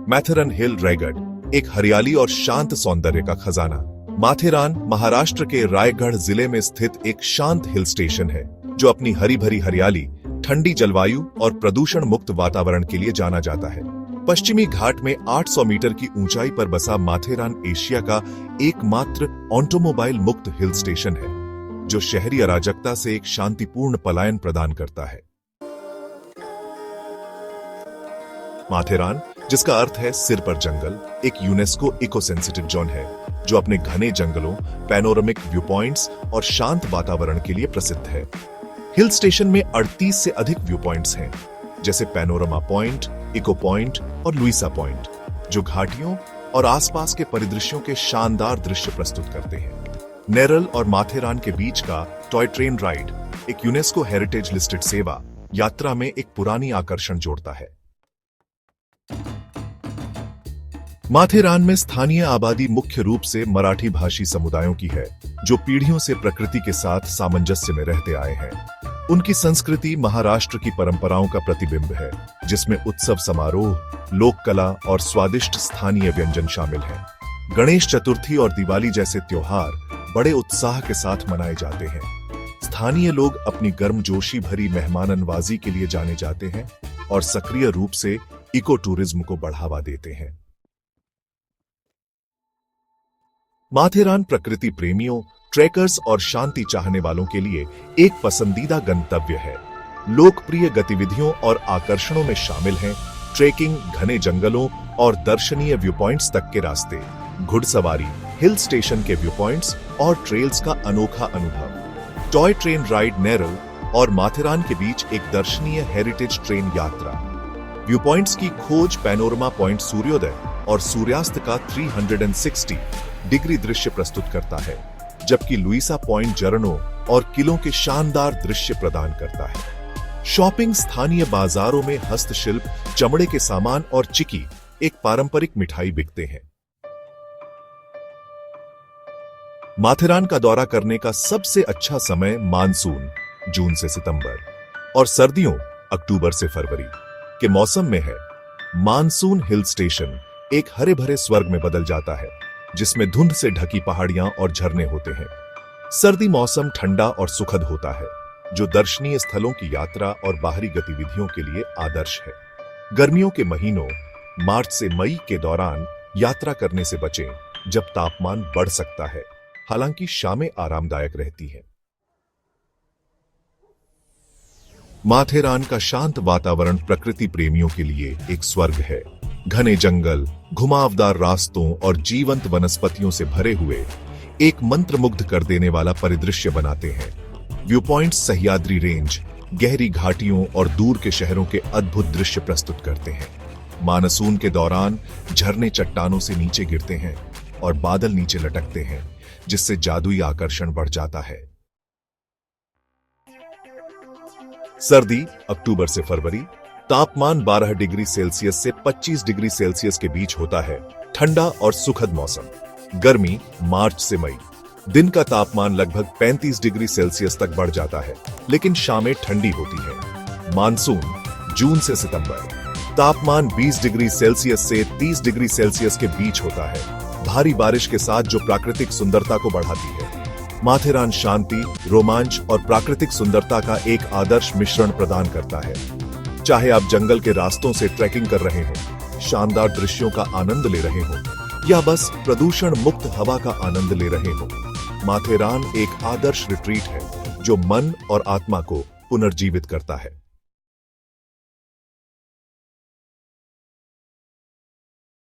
माथेरन हिल रायगढ़ एक हरियाली और शांत सौंदर्य का खजाना। माथेरान महाराष्ट्र के रायगढ़ जिले में स्थित एक शांत हिल स्टेशन है जो अपनी हरी भरी हरियाली, ठंडी जलवायु और प्रदूषण मुक्त वातावरण के लिए जाना जाता है। पश्चिमी घाट में 800 मीटर की ऊंचाई पर बसा माथेरान एशिया का एकमात्र ऑटोमोबाइल मुक्त हिल स्टेशन है जो शहरी अराजकता से एक शांतिपूर्ण पलायन प्रदान करता है। माथेरान, जिसका अर्थ है सिर पर जंगल, एक यूनेस्को इको सेंसिटिव जोन है जो अपने घने जंगलों, पैनोरामिक व्यू पॉइंट्स और शांत वातावरण के लिए प्रसिद्ध है। हिल स्टेशन में 38 से अधिक व्यू पॉइंट्स हैं, जैसे पैनोरमा पॉइंट, इको पॉइंट और लुइसा पॉइंट, जो घाटियों और आसपास के परिदृश्यों के शानदार दृश्य प्रस्तुत करते हैं। नेरल और माथेरान के बीच का टॉय ट्रेन राइड, एक यूनेस्को हेरिटेज लिस्टेड सेवा, यात्रा में एक पुरानी आकर्षण जोड़ता है। माथेरान में स्थानीय आबादी मुख्य रूप से मराठी भाषी समुदायों की है, जो पीढ़ियों से प्रकृति के साथ सामंजस्य में रहते आए हैं। उनकी संस्कृति महाराष्ट्र की परंपराओं का प्रतिबिंब है, जिसमें उत्सव समारोह, लोक कला और स्वादिष्ट स्थानीय व्यंजन शामिल हैं। गणेश चतुर्थी और दिवाली जैसे त्योहार बड़े उत्साह के साथ मनाए जाते हैं। स्थानीय लोग अपनी गर्मजोशी भरी मेहमाननवाजी के लिए जाने जाते हैं और सक्रिय रूप से इको टूरिज्म को बढ़ावा देते हैं। माथेरान प्रकृति प्रेमियों, ट्रेकर्स और शांति चाहने वालों के लिए एक पसंदीदा गंतव्य है। लोकप्रिय गतिविधियों और आकर्षणों में शामिल हैं ट्रेकिंग, घने जंगलों और दर्शनीय व्यू पॉइंट्स तक के रास्ते, घुड़सवारी, हिल स्टेशन के व्यू पॉइंट्स और ट्रेल्स का अनोखा अनुभव, टॉय ट्रेन राइड नेरल और माथेरान के बीच एक दर्शनीय हेरिटेज ट्रेन यात्रा, व्यू पॉइंट्स की खोज, पैनोरमा पॉइंट सूर्योदय और सूर्यास्त का 360 डिग्री दृश्य प्रस्तुत करता है, जबकि लुइसा पॉइंट झरनों और किलों के शानदार दृश्य प्रदान करता है। शॉपिंग, स्थानीय बाजारों में हस्तशिल्प, चमड़े के सामान और चिकी, एक पारंपरिक मिठाई बिकते हैं। माथेरान का दौरा करने का सबसे अच्छा समय मानसून जून से सितंबर और सर्दियों अक्टूबर से फरवरी के मौसम में है। मानसून हिल स्टेशन एक हरे भरे स्वर्ग में बदल जाता है, जिसमें धुंध से ढकी पहाड़ियां और झरने होते हैं। सर्दी मौसम ठंडा और सुखद होता है, जो दर्शनीय स्थलों की यात्रा और बाहरी गतिविधियों के लिए आदर्श है। गर्मियों के महीनों मार्च से मई के दौरान यात्रा करने से बचें, जब तापमान बढ़ सकता है, हालांकि शामें आरामदायक रहती हैं। माथेरान का शांत वातावरण प्रकृति प्रेमियों के लिए एक स्वर्ग है। घने जंगल, घुमावदार रास्तों और जीवंत वनस्पतियों से भरे हुए एक मंत्रमुग्ध कर देने वाला परिदृश्य बनाते हैं। व्यू पॉइंट सह्याद्री रेंज, गहरी घाटियों और दूर के शहरों के अद्भुत दृश्य प्रस्तुत करते हैं। मानसून के दौरान झरने चट्टानों से नीचे गिरते हैं और बादल नीचे लटकते हैं, जिससे जादुई आकर्षण बढ़ जाता है। सर्दी अक्टूबर से फरवरी, तापमान 12 डिग्री सेल्सियस से 25 डिग्री सेल्सियस के बीच होता है। ठंडा और सुखद मौसम। गर्मी मार्च से मई, दिन का तापमान लगभग 35 डिग्री सेल्सियस तक बढ़ जाता है, लेकिन शामें ठंडी होती है। मानसून जून से सितंबर, तापमान 20 डिग्री सेल्सियस से 30 डिग्री सेल्सियस के बीच होता है, भारी बारिश के साथ जो प्राकृतिक सुंदरता को बढ़ाती है। माथेरान शांति, रोमांच और प्राकृतिक सुंदरता का एक आदर्श मिश्रण प्रदान करता है। चाहे आप जंगल के रास्तों से ट्रैकिंग कर रहे हो, शानदार दृश्यों का आनंद ले रहे हो, या बस प्रदूषण मुक्त हवा का आनंद ले रहे हो, माथेरान एक आदर्श रिट्रीट है जो मन और आत्मा को पुनर्जीवित करता है।